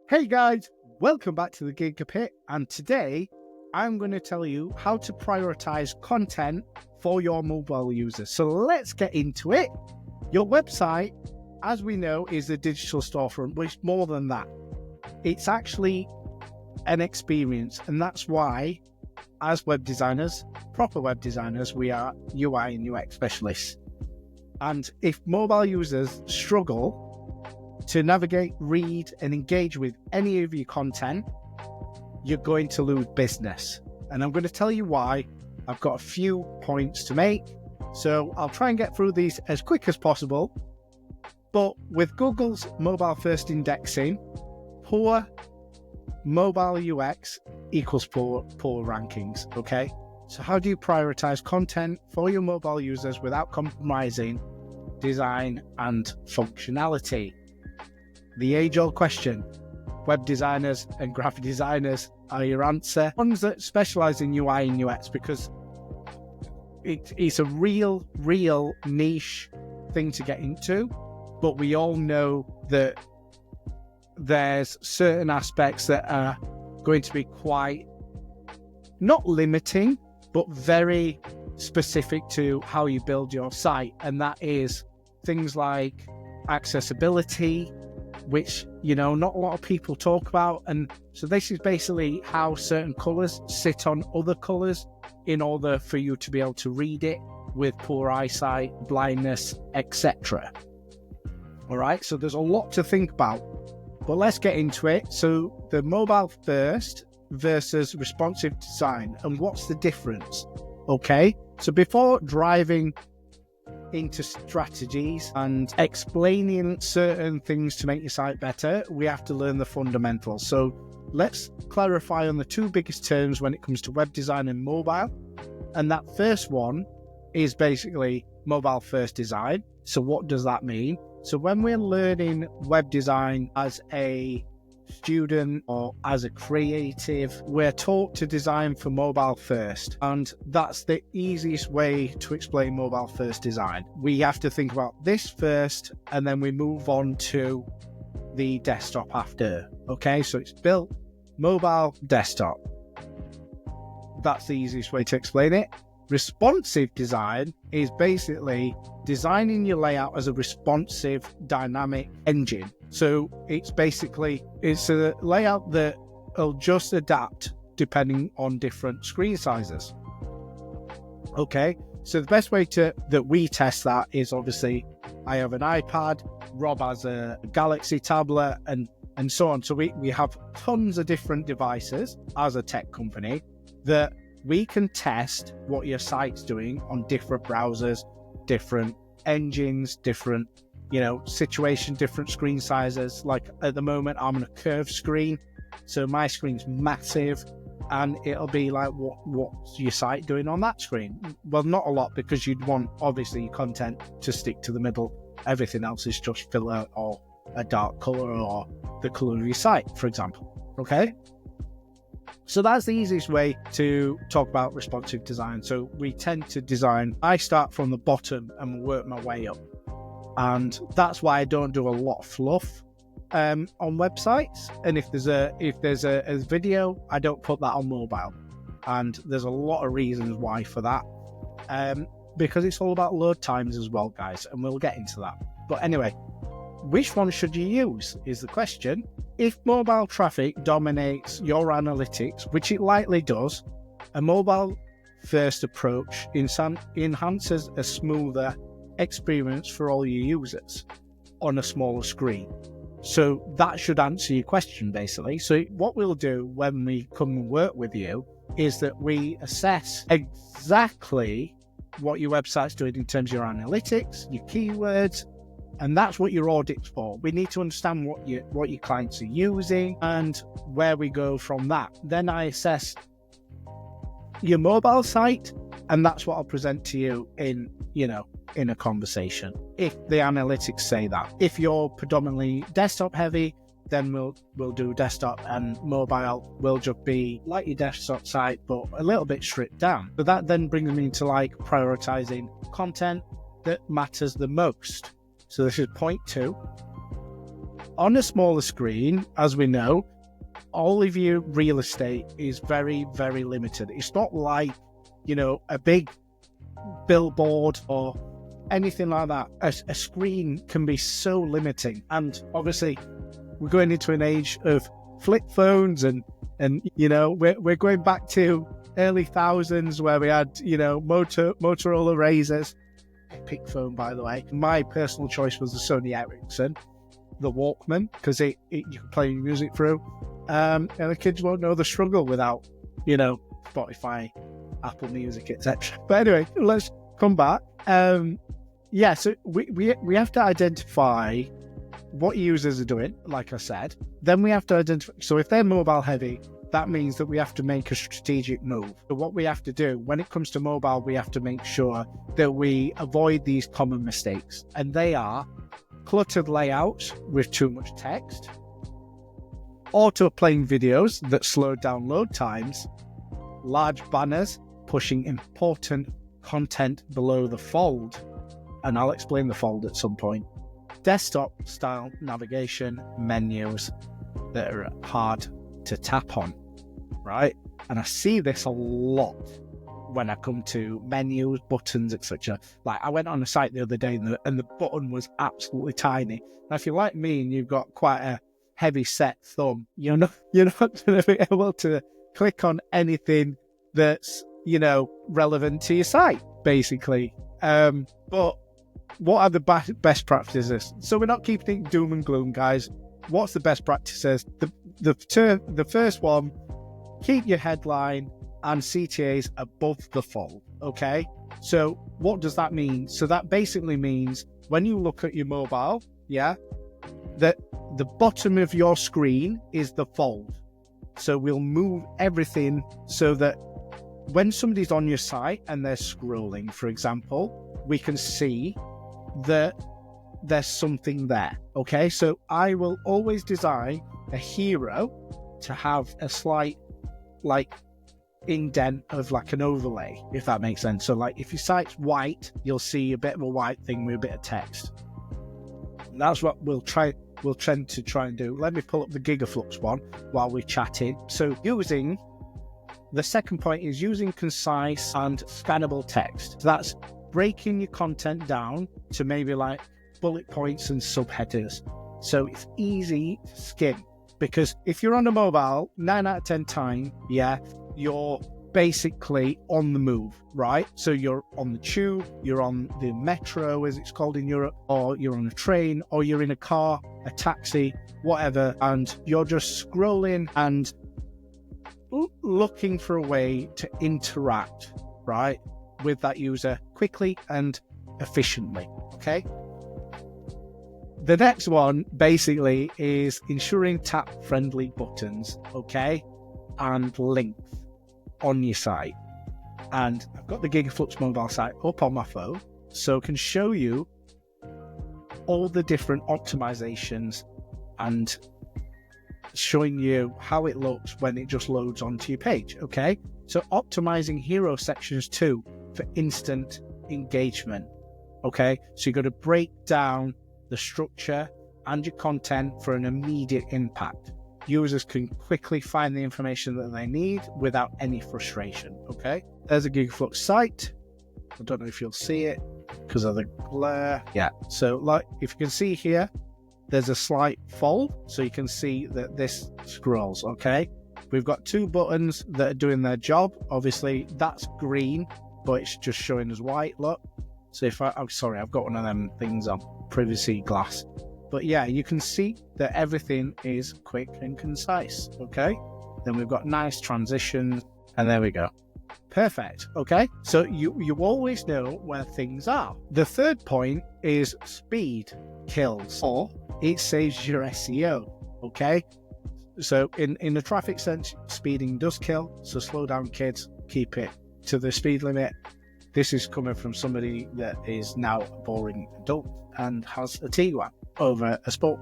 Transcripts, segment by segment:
Hey guys, welcome back to the Gig Pit, and today I'm going to tell you how to prioritize content for your mobile users. So let's get into it. Your website, as we know, is a digital storefront, but it's more than that. It's actually an experience, and that's why, as web designers, proper web designers, we are UI and UX specialists. And if mobile users struggle to navigate, read, and engage with any of your content, you're going to lose business. And I'm going to tell you why. I've got a few points to make, so I'll try and get through these as quick as possible. But with Google's mobile first indexing, poor mobile UX equals poor rankings, okay? So how do you prioritize content for your mobile users without compromising design and functionality? The age-old question. Web designers and graphic designers are your answer. Ones that specialize in UI and UX, because it's a real niche thing to get into, but we all know that there's certain aspects that are going to be quite, not limiting, but very specific to how you build your site. And that is things like accessibility, which, not a lot of people talk about. And so this is basically how certain colors sit on other colors in order for you to be able to read it with poor eyesight, blindness, etc. All right, so there's a lot to think about, but let's get into it. So the mobile first versus responsive design, and what's the difference? Okay, so before driving into strategies and explaining certain things to make your site better, we have to learn the fundamentals. So let's clarify on the two biggest terms when it comes to web design and mobile. And that first one is basically mobile first design. So what does that mean? So when we're learning web design as a student or as a creative, we're taught to design for mobile first, and that's the easiest way to explain mobile first design. We have to think about this first, and then we move on to the desktop after. Okay, so it's built mobile, desktop. That's the easiest way to explain it. Responsive design is basically designing your layout as a responsive, dynamic engine. So it's a layout that will just adapt depending on different screen sizes. Okay, so the best way that we test that is, obviously, I have an iPad, Rob has a Galaxy tablet, and so on. So we have tons of different devices as a tech company that we can test what your site's doing on different browsers, different engines, different situation, different screen sizes. Like at the moment, I'm on a curved screen, so my screen's massive, and it'll be like, what's your site doing on that screen? Well, not a lot, because you'd want, obviously, your content to stick to the middle. Everything else is just filler or a dark color or the color of your site, for example. Okay, so that's the easiest way to talk about responsive design. So we tend to design, I start from the bottom and work my way up. And that's why I don't do a lot of fluff on websites. And if there's a video, I don't put that on mobile. And there's a lot of reasons why for that. Because it's all about load times as well, guys. And we'll get into that. But anyway, which one should you use is the question. If mobile traffic dominates your analytics, which it likely does, a mobile first approach enhances a smoother experience for all your users on a smaller screen. So that should answer your question, basically. So what we'll do when we come and work with you is that we assess exactly what your website's doing in terms of your analytics, your keywords, and that's what your audit's for. We need to understand what your clients are using and where we go from that. Then I assess your mobile site, and that's what I'll present to you in a conversation, if the analytics say that. If you're predominantly desktop heavy, then we'll do desktop, and mobile will just be like your desktop site, but a little bit stripped down. So that then brings me to prioritizing content that matters the most. So this is point 2. on a smaller screen, as we know, all of your real estate is very, very limited. It's not like, a big billboard or anything like that. A screen can be so limiting. And obviously, we're going into an age of flip phones and we're going back to early thousands where we had, Motorola Razors. Epic phone, by the way. My personal choice was the Sony Ericsson, the Walkman, because you can play music through. And the kids won't know the struggle without, Spotify, Apple Music, etc. But anyway, let's come back. So we have to identify what users are doing, like I said. Then we have to identify, so if they're mobile heavy, that means that we have to make a strategic move. So what we have to do when it comes to mobile, we have to make sure that we avoid these common mistakes. And they are cluttered layouts with too much text, auto-playing videos that slow down load times, large banners pushing important content below the fold, and I'll explain the fold at some point, desktop-style navigation menus that are hard to tap on, right? And I see this a lot when I come to menus, buttons, etc. Like I went on a site the other day and the button was absolutely tiny. Now, if you're like me and you've got quite a heavy set thumb, you're not going to be able to click on anything that's, relevant to your site, basically. But what are the best practices? So we're not keeping it doom and gloom, guys. What's the best practices? The first one, keep your headline and CTAs above the fold, okay? So what does that mean? So that basically means when you look at your mobile, that the bottom of your screen is the fold. So we'll move everything so that when somebody's on your site and they're scrolling, for example, we can see that there's something there, okay? So I will always design a hero to have a slight, indent of an overlay, if that makes sense. So if your site's white, you'll see a bit of a white thing with a bit of text. And that's what we'll tend to try and do. Let me pull up the Gigaflux one while we're chatting. So the second point is using concise and scannable text. So that's breaking your content down to maybe bullet points and subheaders. So it's easy to skim. Because if you're on a mobile, 9 out of 10 times, you're basically on the move, right? So you're on the tube, you're on the metro, as it's called in Europe, or you're on a train, or you're in a car, a taxi, whatever, and you're just scrolling and looking for a way to interact, right, with that user quickly and efficiently, okay? The next one basically is ensuring tap-friendly buttons, okay, and links on your site. And I've got the Gigaflux mobile site up on my phone, so I can show you all the different optimizations and showing you how it looks when it just loads onto your page, okay? So optimizing hero sections too for instant engagement, okay? So you've got to break down the structure and your content for an immediate impact. Users can quickly find the information that they need without any frustration, okay? There's a Gigaflux site. I don't know if you'll see it because of the glare. Yeah, so if you can see here, there's a slight fold, so you can see that this scrolls, okay? We've got two buttons that are doing their job. Obviously, that's green, but it's just showing as white, look. So I've got one of them things on privacy glass. But yeah, you can see that everything is quick and concise, okay? Then we've got nice transitions, and there we go. Perfect, okay? So you always know where things are. The third point is speed kills, or it saves your SEO, okay? So in the traffic sense, speeding does kill, so slow down, kids, keep it to the speed limit. This is coming from somebody that is now a boring adult and has a Tiguan over a sport.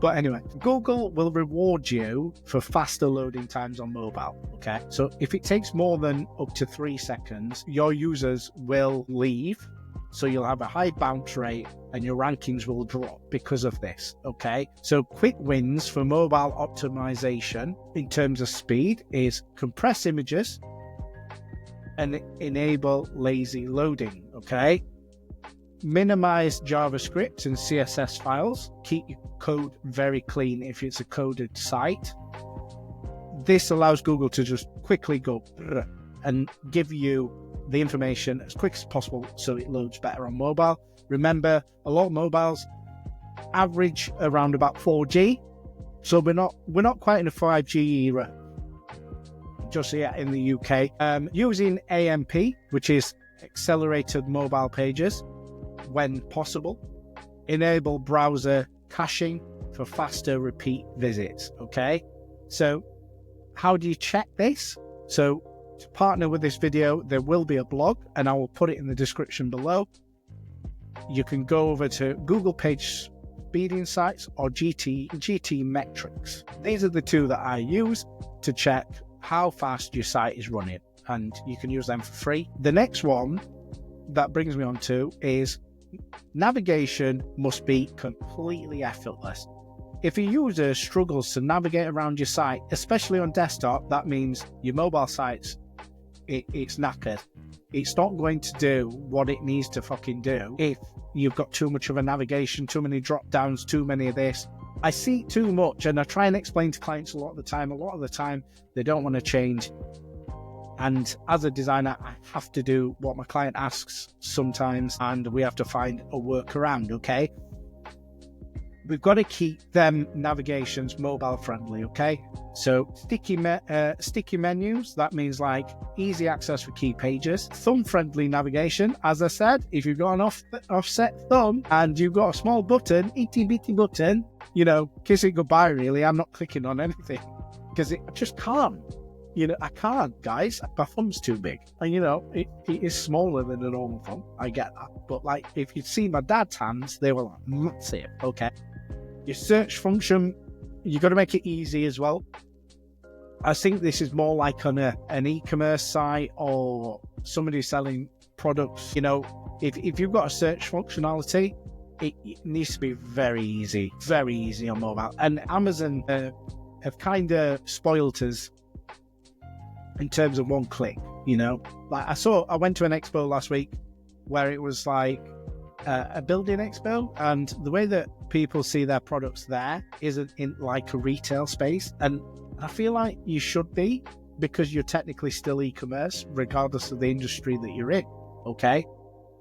But anyway, Google will reward you for faster loading times on mobile, okay? So if it takes more than up to 3 seconds, your users will leave So you'll have a high bounce rate and your rankings will drop because of this, okay? So quick wins for mobile optimization in terms of speed is compress images and enable lazy loading, okay? Minimize JavaScript and CSS files. Keep your code very clean if it's a coded site. This allows Google to just quickly go and give you the information as quick as possible so it loads better on mobile. Remember, a lot of mobiles average around about 4G, so we're not quite in a 5G era just yet in the UK. Using AMP, which is accelerated mobile pages, when possible. Enable browser caching for faster repeat visits, okay? So how do you check this? So to partner with this video, there will be a blog and I will put it in the description below. You can go over to Google PageSpeed Insights or GTmetrix. These are the two that I use to check how fast your site is running, and you can use them for free. The next one that brings me on to is navigation must be completely effortless. If a user struggles to navigate around your site, especially on desktop, that means your mobile site's it's knackered. It's not going to do what it needs to fucking do if you've got too much of a navigation, too many drop downs, too many of this. I see too much, and I try and explain to clients a lot of the time they don't want to change. And as a designer, I have to do what my client asks sometimes, and we have to find a workaround, okay? We've got to keep them navigations mobile friendly, okay? So sticky menus, that means like easy access for key pages. Thumb friendly navigation, as I said, if you've got an offset thumb and you've got a small button, itty bitty button, you know, kiss it goodbye really. I'm not clicking on anything because I just can't. You know, I can't, guys. My thumb's too big. And, you know, it is smaller than a normal thumb. I get that. But, like, if you see my dad's hands, they were like massive, okay? Your search function, you got to make it easy as well. I think this is more like on an e-commerce site or somebody selling products. You know, if you've got a search functionality, it needs to be very easy on mobile. And Amazon have kind of spoiled us in terms of one click, you know. Like I went to an expo last week where it was like a building expo, and the way that people see their products there isn't in like a retail space, and I feel like you should be, because you're technically still e-commerce regardless of the industry that you're in, okay?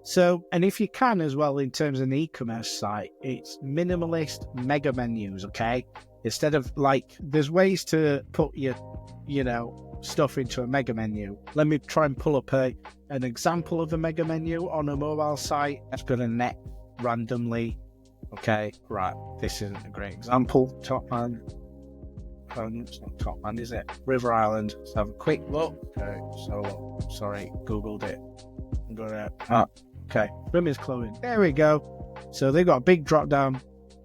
So, and if you can as well, in terms of an e-commerce site, it's minimalist mega menus, okay? Instead of like, there's ways to put your, you know, stuff into a mega menu. Let me try and pull up an example of a mega menu on a mobile site. It's going to net randomly. Okay, right. This isn't a great example. Top man. Oh, it's not Top Man, is it? River Island. Let's have a quick look. Okay, so sorry, Googled it. I'm gonna. Okay, Rim is closing. There we go. So they've got a big drop down.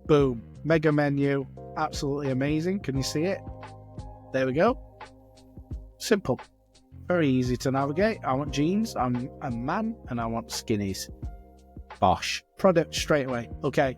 Boom. Mega menu. Absolutely amazing. Can you see it? There we go. Simple. Very easy to navigate. I want jeans. I'm a man and I want skinnies. Bosh. Product straight away. Okay.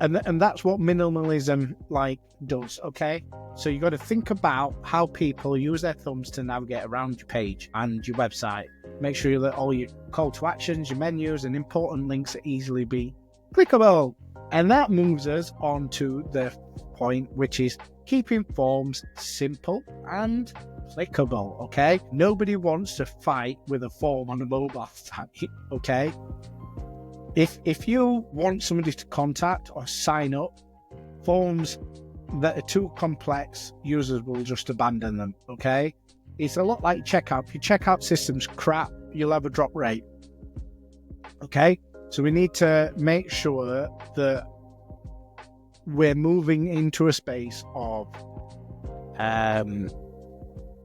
And that's what minimalism like does, okay? So you got to think about how people use their thumbs to navigate around your page and your website. Make sure that all your call to actions, your menus and important links are easily be clickable. And that moves us on to the point, which is keeping forms simple and clickable, okay? Nobody wants to fight with a form on a mobile site, okay? If you want somebody to contact or sign up, forms that are too complex, users will just abandon them, okay? It's a lot like checkout. If your checkout system's crap, you'll have a drop rate, okay? So we need to make sure that we're moving into a space of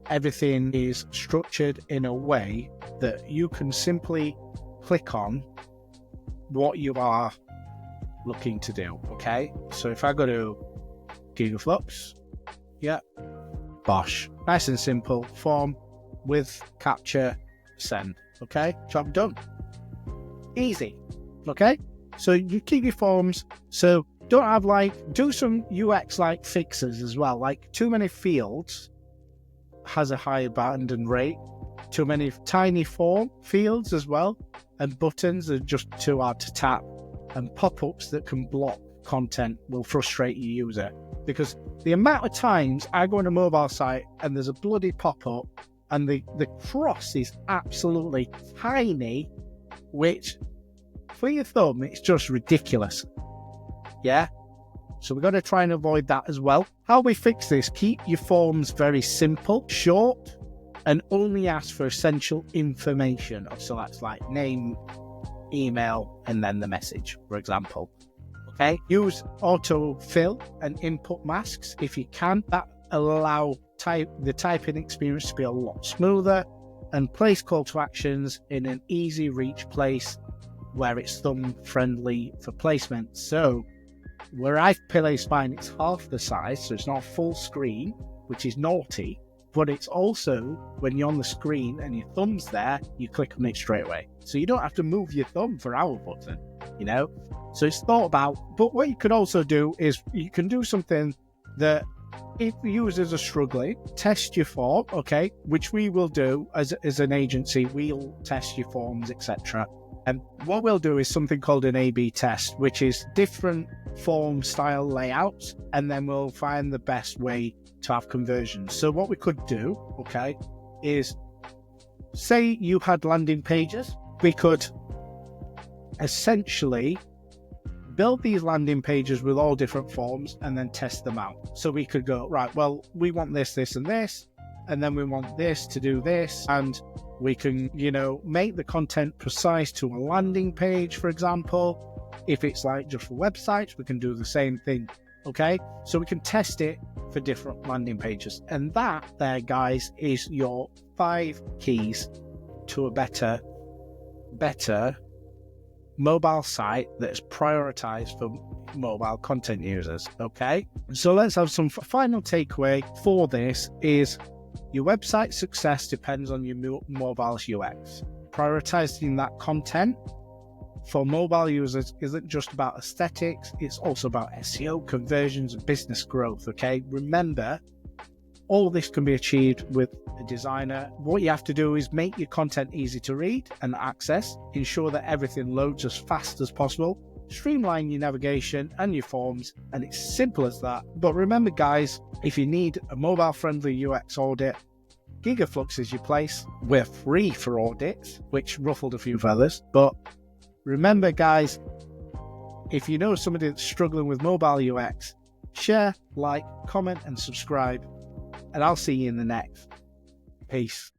everything is structured in a way that you can simply click on what you are looking to do, okay? So if I go to Gigaflux, yeah, bosh, nice and simple, form with capture, send, okay? Job done. Easy. Okay? So you keep your forms. So don't have do some UX fixes as well. Too many fields has a high abandon rate. Too many tiny form fields as well. And buttons are just too hard to tap. And pop-ups that can block content will frustrate your user. Because the amount of times I go on a mobile site and there's a bloody pop-up and the cross is absolutely tiny, which for your thumb, it's just ridiculous. Yeah? So we've got to try and avoid that as well. How we fix this, keep your forms very simple, short, and only ask for essential information. So that's name, email, and then the message, for example. Okay? Use autofill and input masks if you can. That allow the typing experience to be a lot smoother, and place call to actions in an easy reach place where it's thumb friendly for placement. So where I've placed mine, it's half the size, so it's not full screen, which is naughty, but it's also when you're on the screen and your thumb's there, you click on it straight away. So you don't have to move your thumb for our button, So it's thought about. But what you could also do is you can do something that if users are struggling, test your form, okay, which we will do as an agency. We'll test your forms, etc. And what we'll do is something called an A/B test, which is different form style layouts, and then we'll find the best way to have conversions. So what we could do, okay, is say you had landing pages, we could essentially build these landing pages with all different forms and then test them out. So we could go, right, well, we want this, this, and this, and then we want this to do this, and we can, make the content precise to a landing page, for example. If it's just for websites, we can do the same thing, okay? So we can test it for different landing pages. And that there, guys, is your 5 keys to a better mobile site that's prioritized for mobile content users, okay? So let's have some final takeaway for this is your website success depends on your mobile UX. Prioritizing that content for mobile users isn't just about aesthetics, it's also about SEO, conversions, and business growth, okay? Remember, all this can be achieved with a designer. What you have to do is make your content easy to read and access, ensure that everything loads as fast as possible, streamline your navigation and your forms, and it's simple as that. But remember, guys, if you need a mobile-friendly UX audit, Gigaflux is your place. We're free for audits, which ruffled a few feathers. But remember, guys, if you know somebody that's struggling with mobile UX, share, like, comment, and subscribe. And I'll see you in the next. Peace.